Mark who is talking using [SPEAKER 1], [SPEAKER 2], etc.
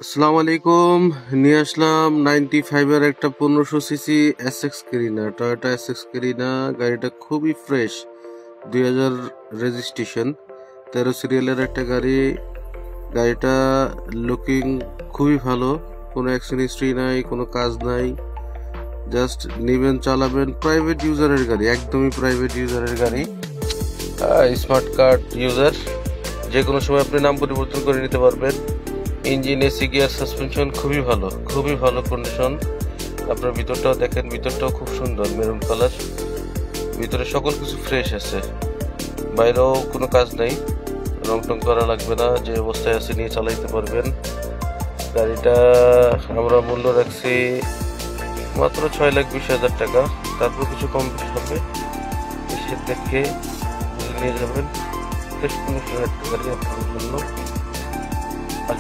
[SPEAKER 1] আসসালামু আলাইকুম। নিয়ে আসলাম 95 এর একটা 1500 সিসি এসএক্স কেরিনা, টয়োটা এসএক্স কেরিনা। গাড়িটা খুবই ফ্রেশ, 2000 রেজিস্ট্রেশন, 13 সিরিয়ালের একটা গাড়ি। গাড়িটা লুকিং খুবই ভালো, কোনো অ্যাক্সিডেন্ট হিস্ট্রি নাই, কোনো কাজ নাই। জাস্ট নিবেন, চালাবেন। প্রাইভেট ইউজারের গাড়ি, একদমই প্রাইভেট ইউজারের গাড়ি। স্মার্ট কার্ড ইউজার, যে কোনো সময় আপনি নাম পরিবর্তন করে নিতে পারবেন। ইঞ্জিন, এসি, গিয়ার, সাসপেনশন খুবই ভালো কন্ডিশন। আপনার ভিতরটাও দেখেন, ভিতরটাও খুব সুন্দর, মেরুন কালার। ভিতরে সকল কিছু ফ্রেশ আছে, বাইরেও কোনো কাজ নেই, রং টং করা লাগবে না, যে অবস্থায় আছে নিয়ে চালাইতে পারবেন। গাড়িটা আমরা মূল্য রাখছি মাত্র 6,20,000 টাকা। তারপর কিছু কম বেশি হবে, এসে দেখে নিয়ে যাবেন। ফ্রেশ কন্ডিশনের একটা গাড়ি আপনার জন্য। আর